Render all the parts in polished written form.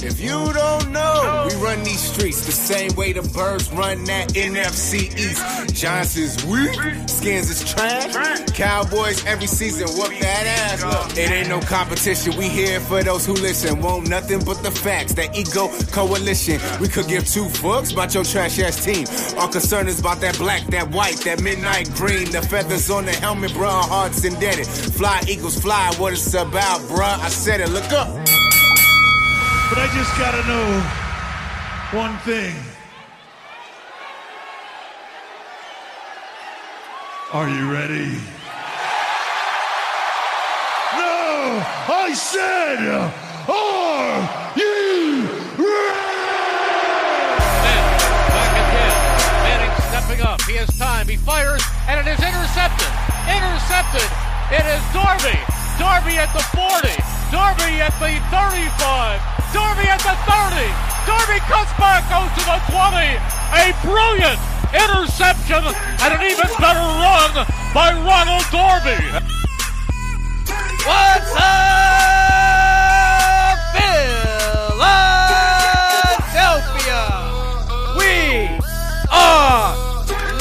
If you don't know, we run these streets the same way the birds run that NFC East. Giants is weak, Skins is trash. Cowboys every season whoop that ass. Look, it ain't no competition. We here for those who listen. Won't nothing but the facts. That ego coalition. We could give two fucks about your trash ass team. Our concern is about that black, that white, that midnight green. The feathers on the helmet, bruh, our hearts indebted. Fly, Eagles, fly, what it's about, bruh. I said it, look up. But I just gotta know one thing. Are you ready? No! I said, are you ready? Back again. Manning stepping up. He has time. He fires, and it is intercepted. Intercepted. It is Darby. Darby at the 40. Darby at the 35. Darby at the 30. Darby cuts back, goes to the 20. A brilliant interception and an even better run by Ronald Darby. What's up, Philadelphia? We are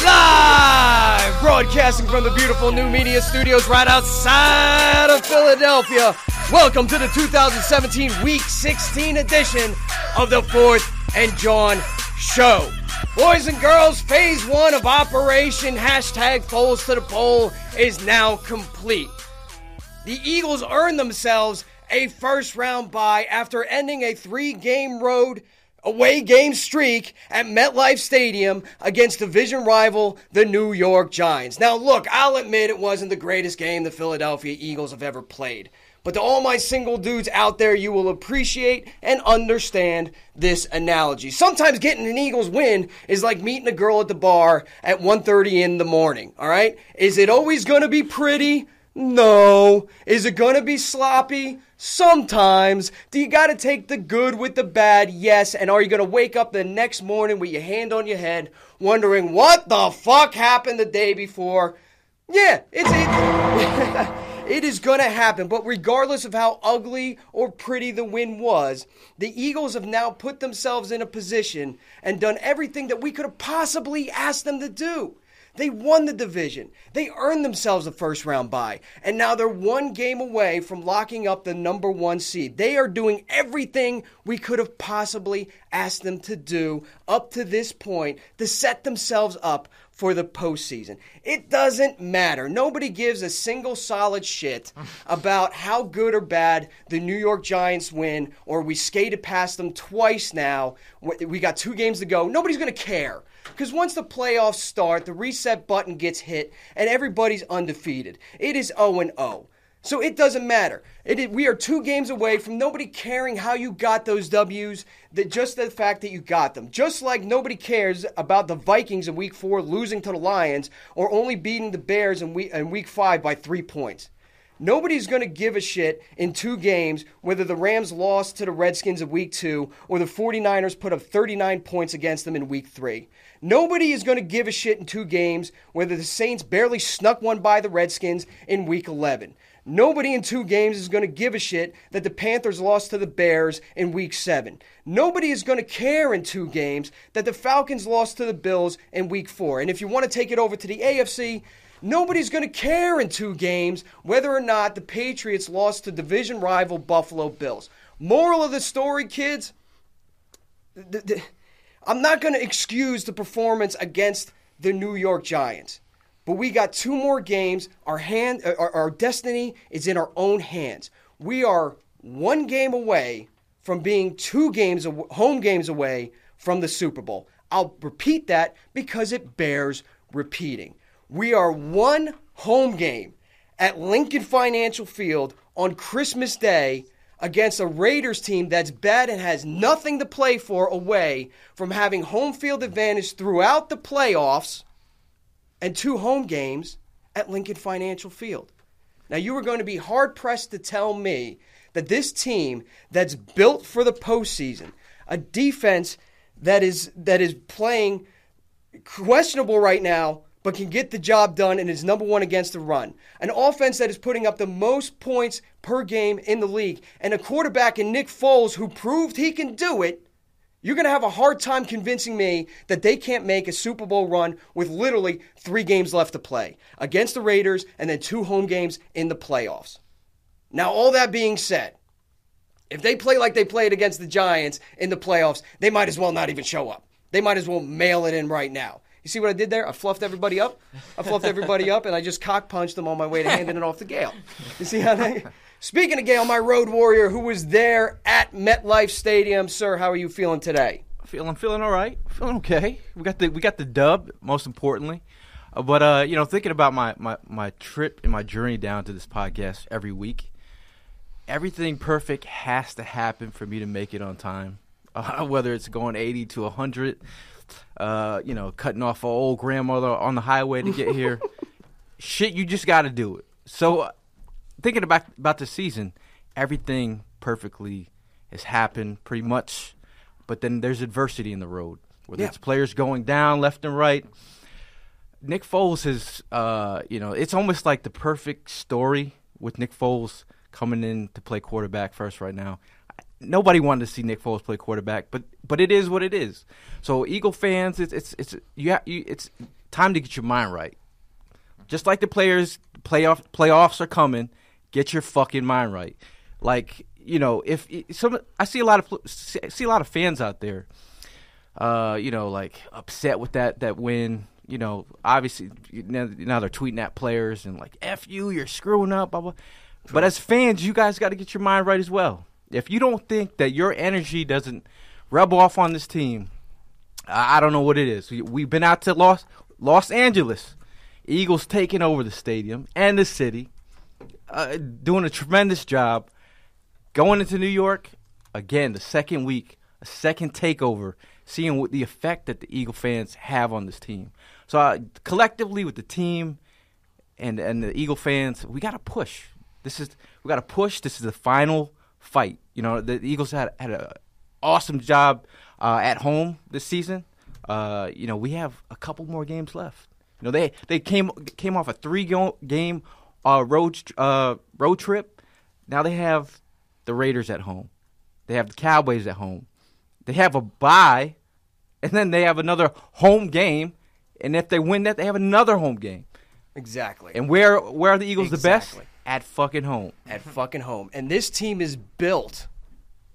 live, broadcasting from the beautiful new media studios right outside of Philadelphia. Welcome to the 2017 Week 16 edition of the 4th and JAWN Show. Boys and girls, Phase 1 of Operation #Foles to the Bowl is now complete. The Eagles earned themselves a first-round bye after ending a 3-game road away game streak at MetLife Stadium against division rival, the New York Giants. Now look, I'll admit it wasn't the greatest game the Philadelphia Eagles have ever played. But to all my single dudes out there, you will appreciate and understand this analogy. Sometimes getting an Eagles win is like meeting a girl at the bar at 1:30 in the morning, all right? Is it always going to be pretty? No. Is it going to be sloppy? Sometimes. Do you got to take the good with the bad? Yes. And are you going to wake up the next morning with your hand on your head wondering what the fuck happened the day before? Yeah, it is going to happen, but regardless of how ugly or pretty the win was, the Eagles have now put themselves in a position and done everything that we could have possibly asked them to do. They won the division. They earned themselves a first-round bye, and now they're one game away from locking up the number 1 seed. They are doing everything we could have possibly asked them to do up to this point to set themselves up for the postseason. It doesn't matter. Nobody gives a single solid shit about how good or bad the New York Giants win, or we skated past them twice now. We got 2 games to go. Nobody's going to care. Because once the playoffs start, the reset button gets hit, and everybody's undefeated. It is 0-0. So it doesn't matter. We are 2 games away from nobody caring how you got those W's, just the fact that you got them. Just like nobody cares about the Vikings in Week 4 losing to the Lions or only beating the Bears in Week 5 by 3 points. Nobody's going to give a shit in 2 games whether the Rams lost to the Redskins in Week 2 or the 49ers put up 39 points against them in Week 3. Nobody is going to give a shit in 2 games whether the Saints barely snuck one by the Redskins in Week 11. Nobody in 2 games is going to give a shit that the Panthers lost to the Bears in Week 7. Nobody is going to care in 2 games that the Falcons lost to the Bills in Week 4. And if you want to take it over to the AFC, nobody's going to care in 2 games whether or not the Patriots lost to division rival Buffalo Bills. Moral of the story, kids, I'm not going to excuse the performance against the New York Giants. But we got 2 more games. Our destiny is in our own hands. We are 1 game away from being 2 games, home games away from the Super Bowl. I'll repeat that because it bears repeating. We are 1 home game at Lincoln Financial Field on Christmas Day against a Raiders team that's bad and has nothing to play for away from having home field advantage throughout the playoffs and 2 home games at Lincoln Financial Field. Now, you are going to be hard-pressed to tell me that this team that's built for the postseason, a defense that is playing questionable right now, but can get the job done and is number one against the run. An offense that is putting up the most points per game in the league, and a quarterback in Nick Foles who proved he can do it. You're going to have a hard time convincing me that they can't make a Super Bowl run with literally 3 games left to play against the Raiders and then 2 home games in the playoffs. Now, all that being said, if they play like they played against the Giants in the playoffs, they might as well not even show up. They might as well mail it in right now. You see what I did there? I fluffed everybody up. And I just cock-punched them on my way to handing it off to Gale. You see how they... Speaking of Gale, my road warrior who was there at MetLife Stadium. Sir, how are you feeling today? I'm feeling all right. Feeling okay. We got the dub, most importantly. But thinking about my trip and my journey down to this podcast every week, everything perfect has to happen for me to make it on time. Whether it's going 80 to 100, cutting off an old grandmother on the highway to get here. Shit, you just got to do it. So thinking about the season, everything perfectly has happened pretty much, but then there's adversity in the road, whether it's players going down left and right. Nick Foles has, it's almost like the perfect story with Nick Foles coming in to play quarterback first right now. Nobody wanted to see Nick Foles play quarterback, but it is what it is. So Eagle fans, it's time to get your mind right. Just like the players, playoffs are coming. Get your fucking mind right. Like, I see a lot of fans out there, like upset with that win. Obviously now they're tweeting at players and like, F you, you're screwing up, blah, blah. But as fans, you guys got to get your mind right as well. If you don't think that your energy doesn't rub off on this team, I don't know what it is. We've been out to Los Angeles. Eagles taking over the stadium and the city, doing a tremendous job. Going into New York, again, the second week, a second takeover, seeing what the effect that the Eagle fans have on this team. So collectively with the team and the Eagle fans, we got to push. We got to push. This is the final fight. The Eagles had an awesome job at home this season. We have a couple more games left. They came off a 3-game road trip. Now they have the Raiders at home. They have the Cowboys at home. They have a bye, and then they have another home game. And if they win that, they have another home game. Exactly. And where are the Eagles the best? At fucking home. At fucking home. And this team is built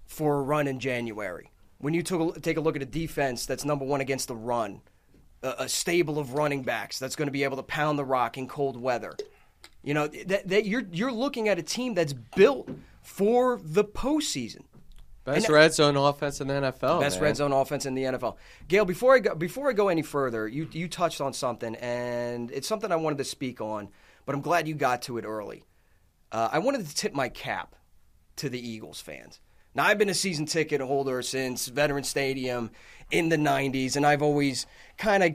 for a run in January. When you take a look at a defense that's number one against the run, a stable of running backs that's going to be able to pound the rock in cold weather. That you're looking at a team that's built for the postseason. Best red zone offense in the NFL. Best red zone offense in the NFL. Gail, before I go any further, you touched on something, and it's something I wanted to speak on, but I'm glad you got to it early. I wanted to tip my cap to the Eagles fans. Now, I've been a season ticket holder since Veterans Stadium in the 90s, and I've always kind of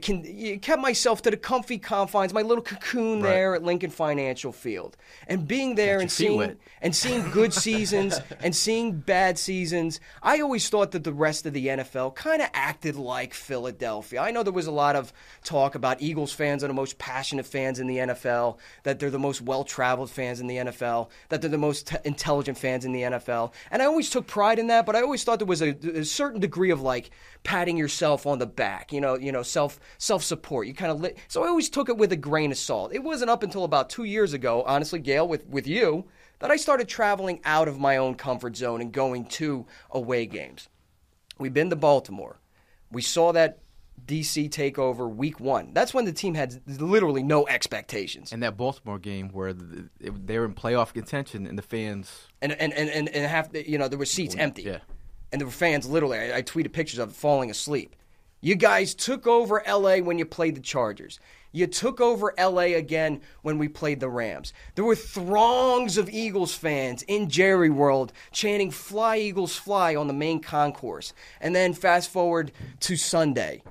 kept myself to the comfy confines, my little cocoon there at Lincoln Financial Field. And being there and seeing good seasons and seeing bad seasons, I always thought that the rest of the NFL kind of acted like Philadelphia. I know there was a lot of talk about Eagles fans are the most passionate fans in the NFL, that they're the most well-traveled fans in the NFL, that they're the most intelligent fans in the NFL. And I always took pride in that, but I always thought there was a certain degree of like patting yourself on the back, self-support. So I always took it with a grain of salt. It wasn't up until about 2 years ago, honestly, Gail, with you, that I started traveling out of my own comfort zone and going to away games. We've been to Baltimore. We saw that DC takeover week 1. That's when the team had literally no expectations. And that Baltimore game where they were in playoff contention and the fans and half there were seats empty. Yeah. And there were fans literally, I tweeted pictures of falling asleep. You guys took over LA when you played the Chargers. You took over LA again when we played the Rams. There were throngs of Eagles fans in Jerry World chanting "Fly Eagles Fly" on the main concourse. And then fast forward to Sunday,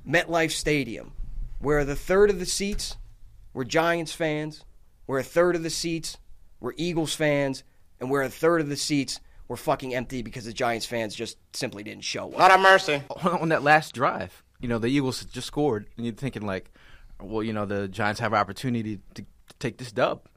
MetLife Stadium, where the third of the seats were Giants fans, where a third of the seats were Eagles fans, and where a third of the seats were fucking empty because the Giants fans just simply didn't show up. Lot of mercy. On that last drive, the Eagles just scored, and you're thinking like, well, the Giants have an opportunity to take this dub.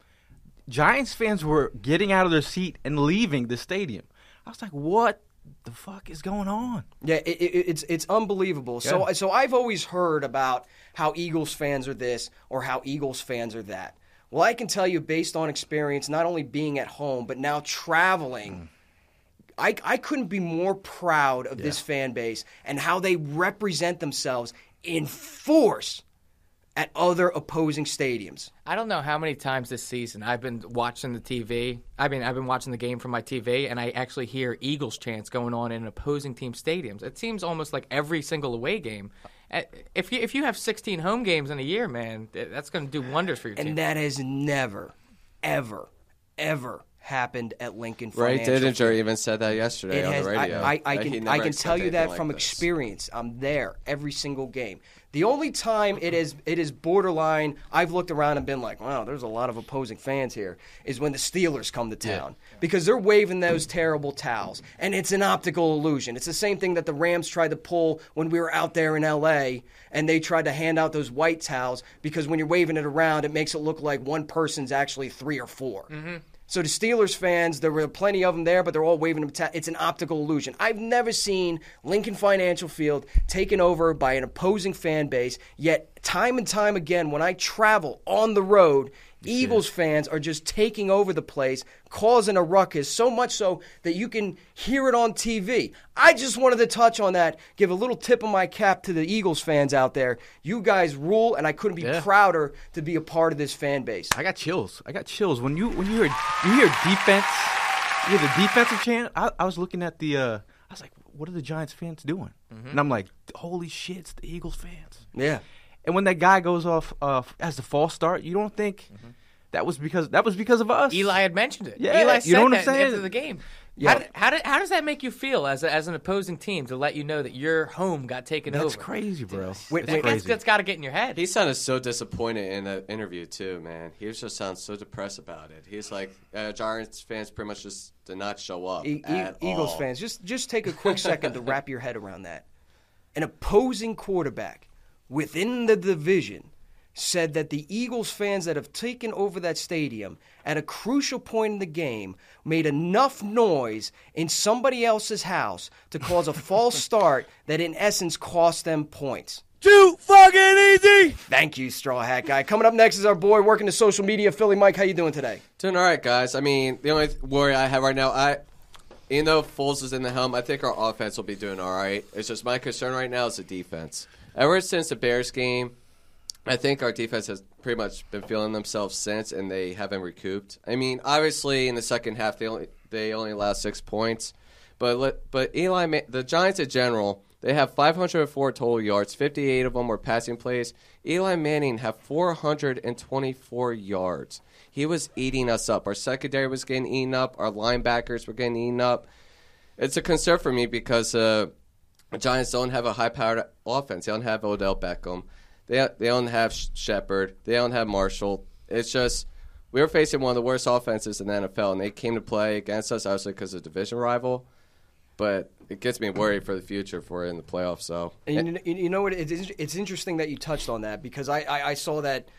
Giants fans were getting out of their seat and leaving the stadium. I was like, what the fuck is going on? Yeah, it's unbelievable. Yeah. So I've always heard about how Eagles fans are this or how Eagles fans are that. Well, I can tell you based on experience, not only being at home, but now traveling, I couldn't be more proud of this fan base and how they represent themselves in force at other opposing stadiums. I don't know how many times this season I've been watching the TV. I've been watching the game from my TV, and I actually hear Eagles chants going on in opposing team stadiums. It seems almost like every single away game. If you have 16 home games in a year, man, that's going to do wonders for your team. And that has never, ever, ever happened at Lincoln Ray Financial. Didinger even said that yesterday on the radio. I can tell you that from experience. I'm there every single game. The only time it is borderline, I've looked around and been like, wow, there's a lot of opposing fans here, is when the Steelers come to town. Because they're waving those terrible towels. And it's an optical illusion. It's the same thing that the Rams tried to pull when we were out there in L.A., and they tried to hand out those white towels, because when you're waving it around, it makes it look like one person's actually 3 or 4. Mm-hmm. So the Steelers fans, there were plenty of them there, but they're all waving them. It's an optical illusion. I've never seen Lincoln Financial Field taken over by an opposing fan base, yet time and time again, when I travel on the road, Eagles fans are just taking over the place, causing a ruckus, so much so that you can hear it on TV. I just wanted to touch on that, give a little tip of my cap to the Eagles fans out there. You guys rule, and I couldn't be prouder to be a part of this fan base. I got chills. When you hear defense, you hear the defensive chant. I was looking at I was like, what are the Giants fans doing? Mm-hmm. And I'm like, holy shit, it's the Eagles fans. Yeah. And when that guy goes off as the false start, you don't think that was because of us. Eli had mentioned it. Yeah, Eli said you know what I'm that saying? after the game. Yeah. How does that make you feel as an opposing team to let you know that your home got taken over? That's crazy, bro. That's got to get in your head. He sounded so disappointed in the interview, too, man. He just sounds so depressed about it. He's like, Giants fans pretty much just did not show up at Eagles all. fans, just take a quick second to wrap your head around that. An opposing quarterback within the division said that the Eagles fans that have taken over that stadium at a crucial point in the game made enough noise in somebody else's house to cause a false start that in essence cost them points. Too fucking easy! Thank you, Straw Hat Guy. Coming up next is our boy working the social media, Philly Mike. How you doing today? Doing all right, guys. I mean, the only worry I have right now, even though Foles is in the helm, I think our offense will be doing all right. It's just my concern right now is the defense. Ever since the Bears game, I think our defense has pretty much been feeling themselves since, and they haven't recouped. I mean, obviously in the second half they only allowed 6 points, but the Giants in general, they have 504 total yards. 58 of them were passing plays. Eli Manning had 424 yards. He was eating us up. Our secondary was getting eaten up. Our linebackers were getting eaten up. It's a concern for me because the Giants don't have a high-powered offense. They don't have Odell Beckham. They don't have Shepard. They don't have Marshall. It's just we were facing one of the worst offenses in the NFL, and they came to play against us, obviously because of division rival. But it gets me worried for the future if we're in the playoffs. So, and you know what? It's interesting that you touched on that because I saw that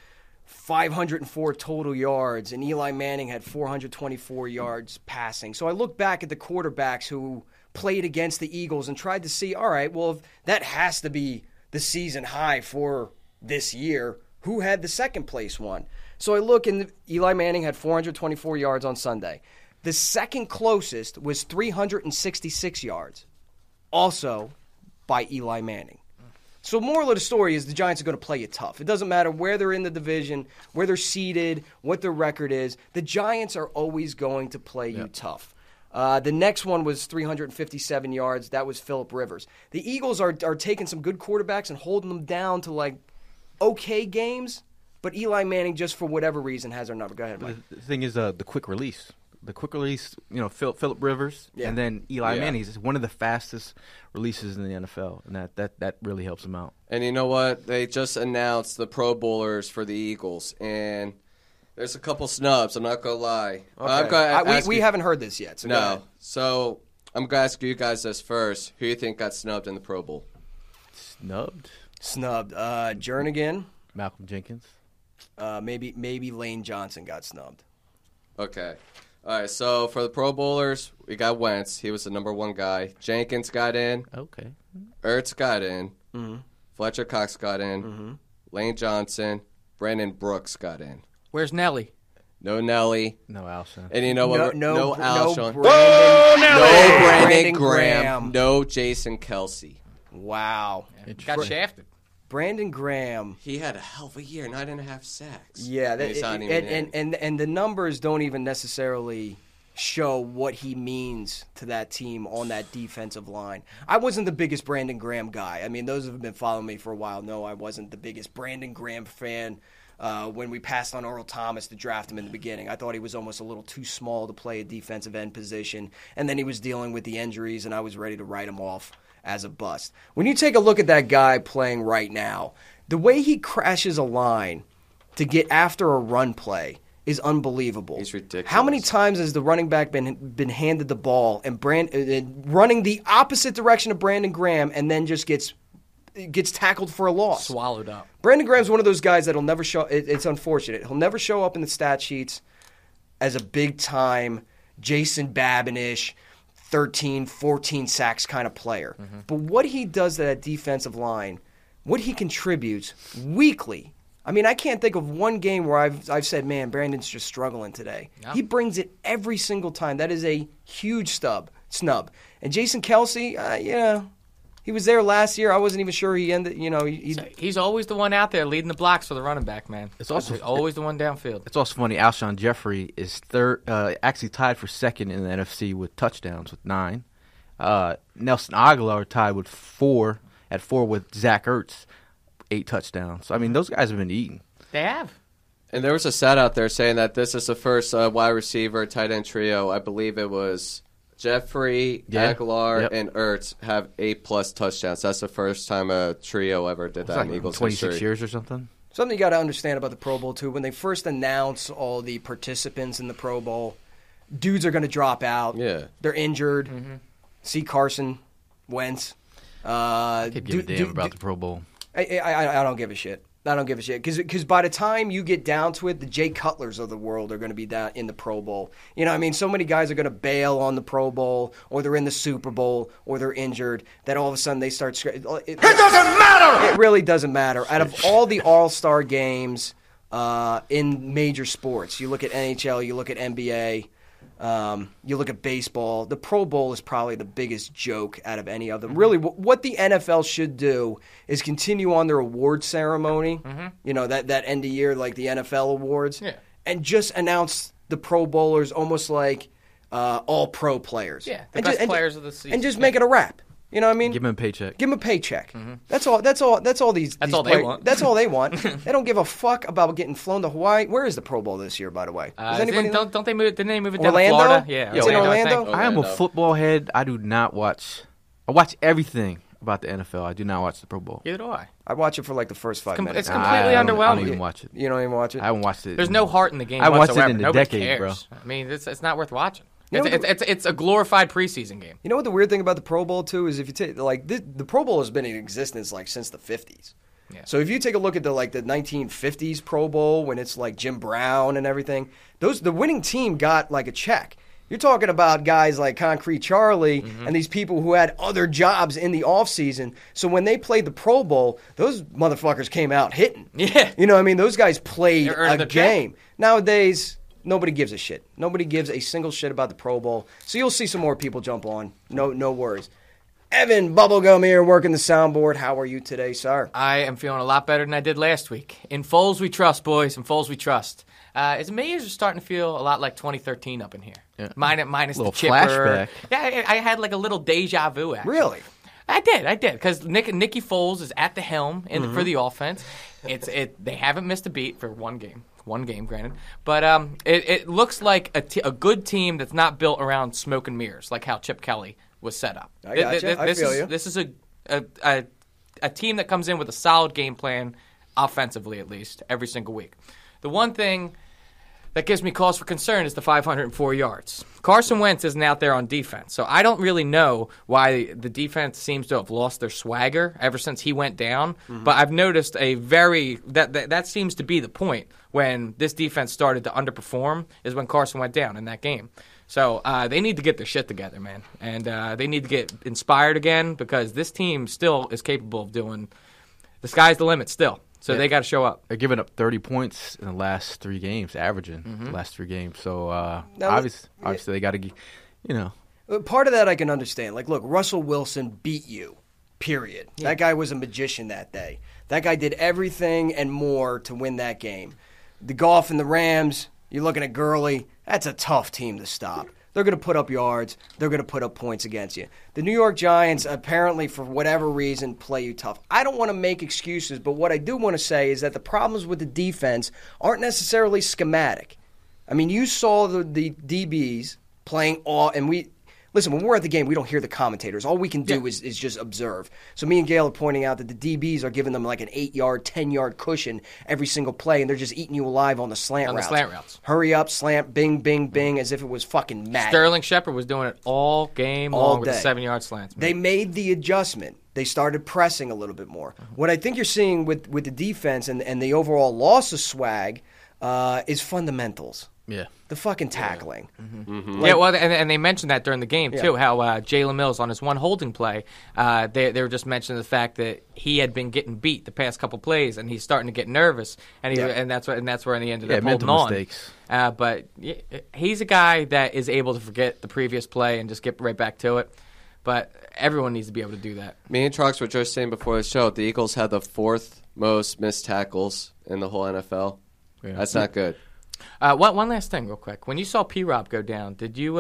504 total yards, and Eli Manning had 424 yards passing. So I looked back at the quarterbacks who played against the Eagles and tried to see, all right, well, if that has to be the season high for this year, who had the second place one? So I look, and Eli Manning had 424 yards on Sunday. The second closest was 366 yards, also by Eli Manning. So moral of the story is the Giants are going to play you tough. It doesn't matter where they're in the division, where they're seated, what their record is. The Giants are always going to play you tough. The next one was 357 yards. That was Phillip Rivers. The Eagles are taking some good quarterbacks and holding them down to, like, okay games, but Eli Manning, just for whatever reason, has our number. Go ahead, Mike. The thing is the quick release. The quick release, Phillip Rivers and then Eli Manning is one of the fastest releases in the NFL, and that really helps him out. And you know what? They just announced the Pro Bowlers for the Eagles, and there's a couple snubs. I'm not going to lie. Okay. We haven't heard this yet. So no. So I'm going to ask you guys this first. Who do you think got snubbed in the Pro Bowl? Snubbed? Jernigan. Malcolm Jenkins. Maybe Lane Johnson got snubbed. Okay. All right, so for the Pro Bowlers, we got Wentz. He was the number 1 guy. Jenkins got in. Okay. Ertz got in. Mm-hmm. Fletcher Cox got in. Mm-hmm. Lane Johnson. Brandon Brooks got in. Where's Nelly? No Nelly. No Alshon. And you know what? No Alshon. Brandon, No Brandon Graham. Graham. No Jason Kelsey. Wow. Got shafted. Brandon Graham. He had a hell of a year, 9.5 sacks. Yeah, And he's not even in. and the numbers don't even necessarily show what he means to that team on that defensive line. I wasn't the biggest Brandon Graham guy. I mean, those who have been following me for a while know I wasn't the biggest Brandon Graham fan. When we passed on Earl Thomas to draft him in the beginning, I thought he was almost a little too small to play a defensive end position. And then he was dealing with the injuries, and I was ready to write him off as a bust. When you take a look at that guy playing right now, the way he crashes a line to get after a run play is unbelievable. He's ridiculous. How many times has the running back been handed the ball and running the opposite direction of Brandon Graham and then just gets tackled for a loss? Swallowed up. Brandon Graham's one of those guys that'll never show. It's unfortunate. He'll never show up in the stat sheets as a big-time Jason Babinish, 13, 14 sacks kind of player. Mm-hmm. But what he does to that defensive line, what he contributes weekly. I mean, I can't think of one game where I've said, man, Brandon's just struggling today. No. He brings it every single time. That is a huge snub. And Jason Kelsey, he was there last year. I wasn't even sure he ended. He's always the one out there leading the blocks for the running back, man. It's also always the one downfield. It's also funny. Alshon Jeffrey is third, actually tied for second in the NFC with touchdowns with 9. Nelson Aguilar tied with 4 with Zach Ertz, 8 touchdowns. So I mean, those guys have been eating. They have. And there was a stat out there saying that this is the first wide receiver tight end trio. I believe it was Jeffrey, Aguilar, and Ertz have 8+ touchdowns. That's the first time a trio ever did that in Eagles 26 history. years or something. Something you got to understand about the Pro Bowl, too, when they first announce all the participants in the Pro Bowl, dudes are going to drop out. Yeah. They're injured. Mm-hmm. See Carson Wentz. I could give a damn about the Pro Bowl. I don't give a shit. I don't give a shit. Because by the time you get down to it, the Jay Cutlers of the world are going to be down in the Pro Bowl. You know what I mean? So many guys are going to bail on the Pro Bowl, or they're in the Super Bowl, or they're injured, that all of a sudden they start... It doesn't matter! It really doesn't matter. Out of all the all-star games in major sports, you look at NHL, you look at NBA... you look at baseball, the Pro Bowl is probably the biggest joke out of any of them. Really, what the NFL should do is continue on their award ceremony, that end of year, like the NFL awards, and just announce the Pro Bowlers almost like all pro players. Yeah, the best players of the season. And just make it a wrap. You know what I mean? Give them a paycheck. Give them a paycheck. Mm-hmm. That's all these they want. That's all they want. They don't give a fuck about getting flown to Hawaii. Where is the Pro Bowl this year, by the way? Don't they move? Didn't they move it Orlando? down to Florida? Yeah, it's in Orlando. I am a football head. I do not watch. I watch everything about the NFL. I do not watch the Pro Bowl. Either do I. I watch it for like the first 5 minutes. It's completely underwhelming. I don't even watch it. You don't even watch it? I haven't watched it. There's no heart in the game. I haven't watched whatsoever. it in a Nobody decade, cares. bro. I mean, it's not worth watching. It's a glorified preseason game. You know what the weird thing about the Pro Bowl too is if you take the Pro Bowl has been in existence like since the 50s. Yeah. So if you take a look at the 1950s Pro Bowl when it's like Jim Brown and everything, the winning team got like a check. You're talking about guys like Concrete Charlie and these people who had other jobs in the offseason. So when they played the Pro Bowl, those motherfuckers came out hitting. Yeah. You know what I mean? Those guys played a game. Check. Nowadays, nobody gives a shit. Nobody gives a single shit about the Pro Bowl. So you'll see some more people jump on. No worries. Evan Bubblegum here working the soundboard. How are you today, sir? I am feeling a lot better than I did last week. In Foles we trust, boys. In Foles we trust. It's amazing. It's starting to feel a lot like 2013 up in here. Yeah. Minus the chipper. Flashback. Yeah, I had like a little deja vu, actually. Really? I did. Because Nicky Foles is at the helm for the offense. They haven't missed a beat for one game. One game, granted. But it looks like a good team that's not built around smoke and mirrors, like how Chip Kelly was set up. I gotcha. I feel you. This is a team that comes in with a solid game plan, offensively at least, every single week. The one thing that gives me cause for concern is the 504 yards. Carson Wentz isn't out there on defense, so I don't really know why the defense seems to have lost their swagger ever since he went down. But I've noticed that seems to be the point when this defense started to underperform is when Carson went down in that game. So they need to get their shit together, man, and they need to get inspired again because this team still is capable of doing. The sky's the limit still. So they got to show up. They're giving up 30 points in the last 3 games, averaging the last 3 games. So obviously they got to, Part of that I can understand. Like, look, Russell Wilson beat you, period. Yeah. That guy was a magician that day. That guy did everything and more to win that game. The Goff and the Rams, you're looking at Gurley. That's a tough team to stop. They're going to put up yards. They're going to put up points against you. The New York Giants, apparently, for whatever reason, play you tough. I don't want to make excuses, but what I do want to say is that the problems with the defense aren't necessarily schematic. I mean, you saw the DBs playing all, and listen, when we're at the game, we don't hear the commentators. All we can do is just observe. So me and Gail are pointing out that the DBs are giving them like an 8-yard, 10-yard cushion every single play, and they're just eating you alive on the slant routes. Hurry up, slant, bing, bing, bing, as if it was fucking mad. Sterling Shepard was doing it all game long with the 7-yard slants. Man. They made the adjustment. They started pressing a little bit more. What I think you're seeing with the defense and the overall loss of swag is fundamentals. Yeah. The fucking tackling. Yeah, well, and they mentioned that during the game, too, how Jalen Mills, on his one holding play, they were just mentioning the fact that he had been getting beat the past couple plays, and he's starting to get nervous, and that's where he ended up holding on. Mistakes. But he's a guy that is able to forget the previous play and just get right back to it. But everyone needs to be able to do that. Me and Trox were just saying before the show, the Eagles had the 4th most missed tackles in the whole NFL. Yeah. That's not good. One last thing real quick. When you saw P-Rob go down, did you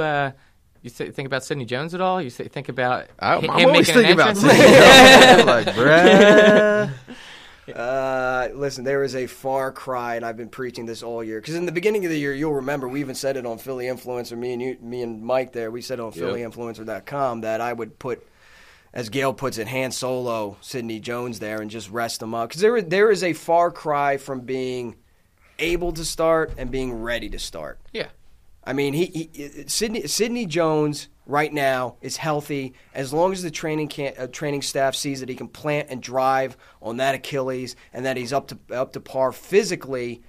think about Sidney Jones at all? You think about I'm him always making thinking an about entrance? Sidney Jones. Like, bruh. Listen, there is a far cry, and I've been preaching this all year. Because in the beginning of the year, you'll remember, we even said it on Philly Influencer, me and Mike there, we said on PhillyInfluencer.com that I would put, as Gail puts it, Han Solo Sidney Jones there and just rest him up. Because there is a far cry from being able to start and being ready to start. Yeah. I mean, Sidney Jones right now is healthy as long as the training staff sees that he can plant and drive on that Achilles and that he's up to par physically.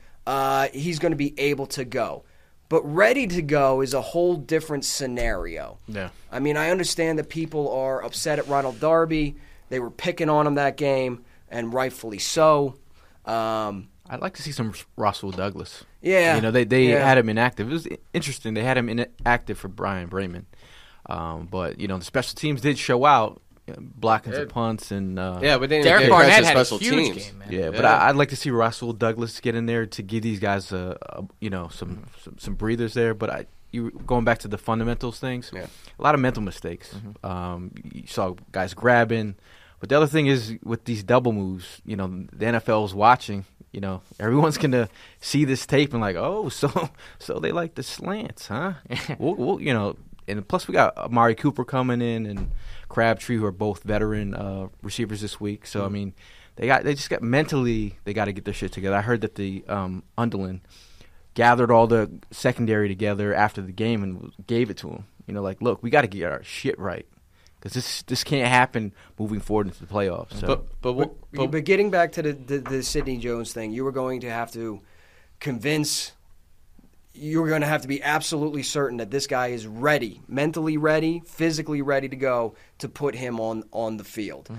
He's going to be able to go. But ready to go is a whole different scenario. Yeah. I mean, I understand that people are upset at Ronald Darby. They were picking on him that game, and rightfully so. I'd like to see some Russell Douglas. Yeah. They had him inactive. It was interesting. They had him inactive for Brian Bremen. But, the special teams did show out, blocking some punts. And but they didn't Derek get Barnett had special a huge teams. game, man. Yeah, but I'd like to see Russell Douglas get in there to give these guys some breathers there. But going back to the fundamentals things, a lot of mental mistakes. You saw guys grabbing. But the other thing is with these double moves, the NFL is watching. Everyone's going to see this tape and like, oh, so they like the slants, huh? And plus we got Amari Cooper coming in and Crabtree, who are both veteran receivers this week. So, I mean, they just got mentally, they got to get their shit together. I heard that the Underlin gathered all the secondary together after the game and gave it to him. Like, look, we got to get our shit right. Because this can't happen moving forward into the playoffs. So. But getting back to the Sidney Jones thing, you were going to have to convince – you were going to have to be absolutely certain that this guy is ready, mentally ready, physically ready to go to put him on the field.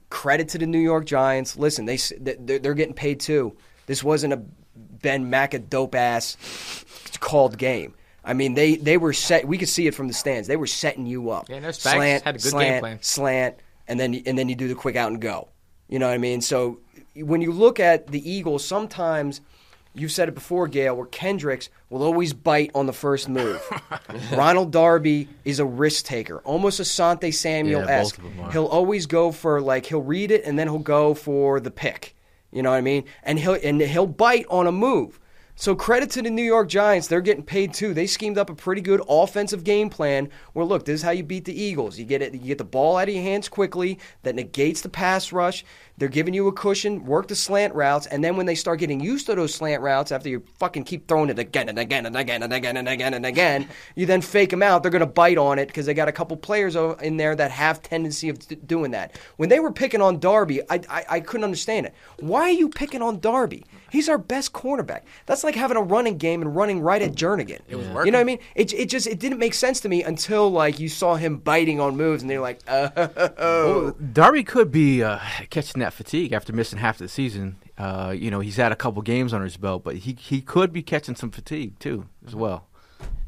Credit to the New York Giants. Listen, they're getting paid too. This wasn't a Ben Maca dope-ass called game. I mean, they were set. We could see it from the stands. They were setting you up. Yeah, no, Spags had a good game plan. Slant, and then you do the quick out and go. You know what I mean? So when you look at the Eagles, sometimes you've said it before, Gail, where Kendricks will always bite on the first move. Ronald Darby is a risk taker, almost Asante Samuel-esque. He'll always go for he'll read it and then he'll go for the pick. You know what I mean? And he'll bite on a move. So credit to the New York Giants. They're getting paid too. They schemed up a pretty good offensive game plan where, look, this is how you beat the Eagles. You get the ball out of your hands quickly. That negates the pass rush. They're giving you a cushion, work the slant routes, and then when they start getting used to those slant routes, after you fucking keep throwing it again and again and again and again and again and again, you then fake them out. They're going to bite on it because they got a couple players in there that have tendency of doing that. When they were picking on Darby, I couldn't understand it. Why are you picking on Darby? He's our best cornerback. That's like having a running game and running right at Jernigan. It was working. You know what I mean? It didn't make sense to me until like you saw him biting on moves and they're like, Well, Darby could be catching that fatigue after missing half the season. He's had a couple games under his belt, but he could be catching some fatigue too as well.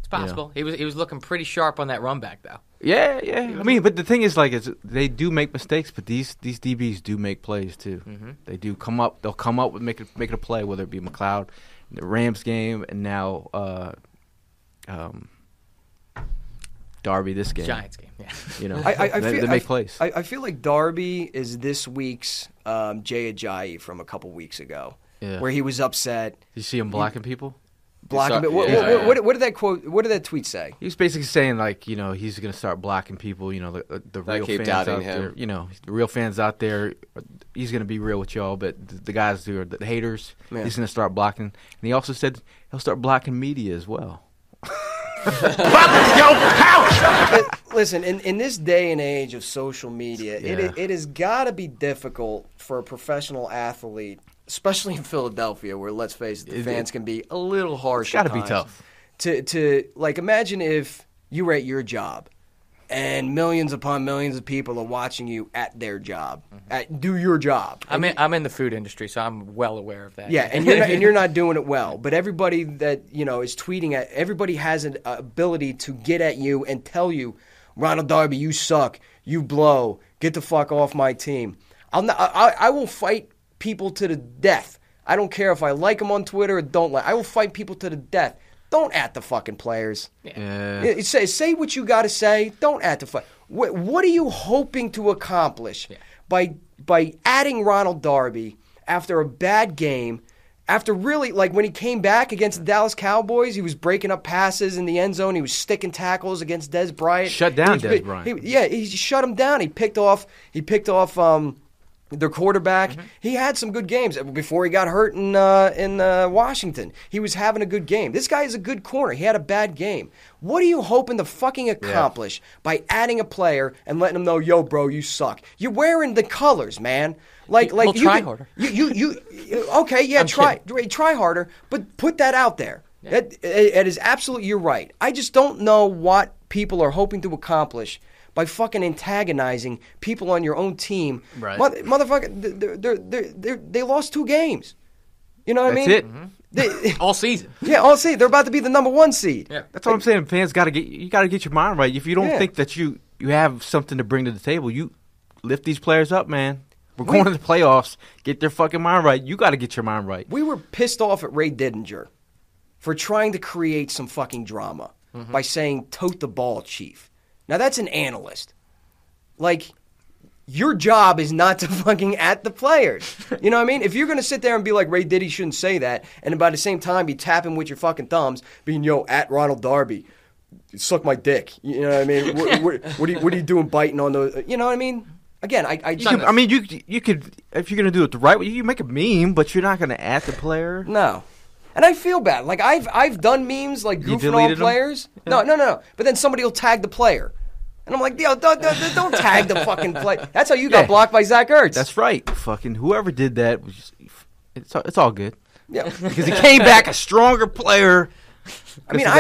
It's possible. He was looking pretty sharp on that run back though. Yeah. I mean, but the thing is, like, they do make mistakes, but these DBs do make plays too. Mm-hmm. They do come up. They'll come up with making a play, whether it be McLeod in the Rams game and now Darby this game. Giants game. Yeah. They make plays. I feel like Darby is this week's Jay Ajayi from a couple weeks ago, where he was upset. Did you see him blocking people? Blocking. What did that quote? What did that tweet say? He was basically saying like, he's going to start blocking people. The real fans out there. The real fans out there. He's going to be real with y'all, but the guys who are the haters, he's going to start blocking. And he also said he'll start blocking media as well. Listen, in this day and age of social media, it has got to be difficult for a professional athlete, especially in Philadelphia, where, let's face it, the fans can be a little harsh. It's got to be tough. To like, imagine if you were at your job and millions upon millions of people are watching you at their job, do your job. I'm in the food industry, so I'm well aware of that. Yeah, and you're not doing it well. But everybody that is tweeting at, everybody has an ability to get at you and tell you, Ronald Darby, you suck, you blow, get the fuck off my team. I will fight people to the death. I don't care if I like them on Twitter or don't like. I will fight people to the death. Don't at the fucking players. Yeah. Say what you got to say. Don't at the What are you hoping to accomplish by adding Ronald Darby after a bad game? After really, like when he came back against the Dallas Cowboys, he was breaking up passes in the end zone. He was sticking tackles against Des Bryant. Shut down Des Bryant. He shut him down. He picked off their quarterback. Mm-hmm. He had some good games before he got hurt in Washington. He was having a good game. This guy is a good corner. He had a bad game. What are you hoping to fucking accomplish by adding a player and letting him know, yo, bro, you suck? You're wearing the colors, man. We'll try harder. Try harder, but put that out there. Yeah. It is absolutely, you're right. I just don't know what people are hoping to accomplish by fucking antagonizing people on your own team. Right. Motherfucker, they lost 2 games. You know what I mean? That's it. All season. Yeah, all season. They're about to be the number 1 seed. Yeah. That's what I'm saying. Fans got to get your mind right. If you don't think that you have something to bring to the table, you lift these players up, man. We're going to the playoffs. Get their fucking mind right. You got to get your mind right. We were pissed off at Ray Didinger for trying to create some fucking drama by saying, tote the ball, chief. Now, that's an analyst. Like, your job is not to fucking at the players. You know what I mean? If you're going to sit there and be like, Ray Diddy shouldn't say that, and by the same time be tapping with your fucking thumbs, being, at Ronald Darby, suck my dick. You know what I mean? What are you doing biting on those? You know what I mean? Again, you could, if you're going to do it the right way, you make a meme, but you're not going to at the player. No. And I feel bad. Like, I've done memes, like, goofing on players. Yeah. No. But then somebody will tag the player. And I'm like, yo, don't tag the fucking player. That's how you got blocked by Zach Ertz. That's right. Fucking whoever did that, it's all good. Yeah. Because he came back a stronger player. I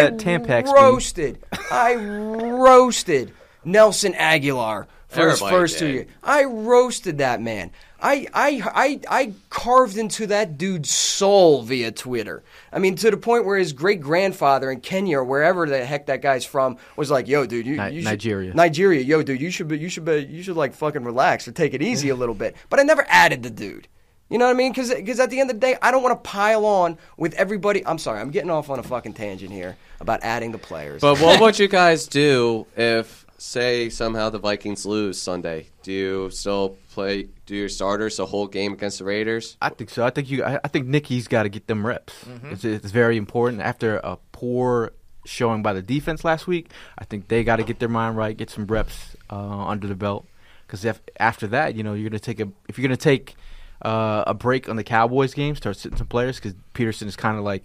roasted Nelson Aguilar for his first 2 years. I roasted that man. I carved into that dude's soul via Twitter. I mean, to the point where his great-grandfather in Kenya or wherever the heck that guy's from was like, "Yo, dude, you Nigeria. Yo, dude, you should like fucking relax or take it easy a little bit." But I never added the dude. You know what I mean? Because at the end of the day, I don't want to pile on with everybody. I'm sorry, I'm getting off on a fucking tangent here about adding the players. But what would you guys do if say somehow the Vikings lose Sunday, do you still do your starters the whole game against the Raiders? I think so. I think Nicky's got to get them reps. It's very important. After a poor showing by the defense last week, I think they got to get their mind right, get some reps under the belt. Because after that, you're going to take if you're going to take a break on the Cowboys game, start sitting some players, because Peterson is kind of like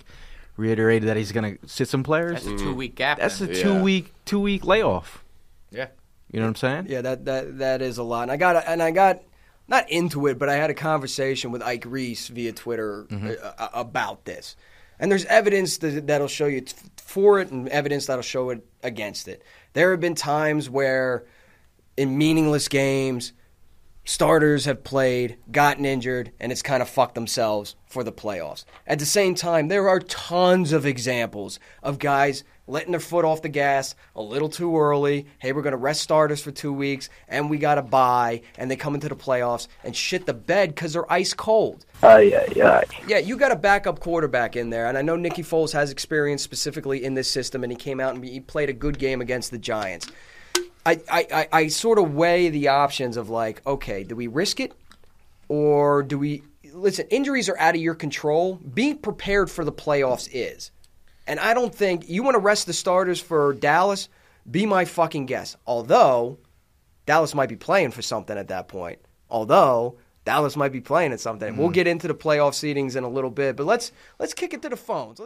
reiterated that he's going to sit some players. That's a 2-week gap. That's a two-week layoff. Yeah. You know what I'm saying? Yeah, that is a lot. And I got not into it, but I had a conversation with Ike Reese via Twitter about this. And there's evidence that'll show you for it and evidence that'll show it against it. There have been times where in meaningless games, starters have played, gotten injured, and it's kind of fucked themselves for the playoffs. At the same time, there are tons of examples of guys letting their foot off the gas a little too early. Hey, we're going to rest starters for 2 weeks, and we got to bye, and they come into the playoffs and shit the bed because they're ice cold. Yeah, you got a backup quarterback in there, and I know Nicky Foles has experience specifically in this system, and he came out and he played a good game against the Giants. I sort of weigh the options of like, okay, do we risk it or do we – listen, injuries are out of your control. Being prepared for the playoffs is. And I don't think – you want to rest the starters for Dallas, be my fucking guest. Although Dallas might be playing for something at that point. We'll get into the playoff seedings in a little bit. But let's kick it to the phones.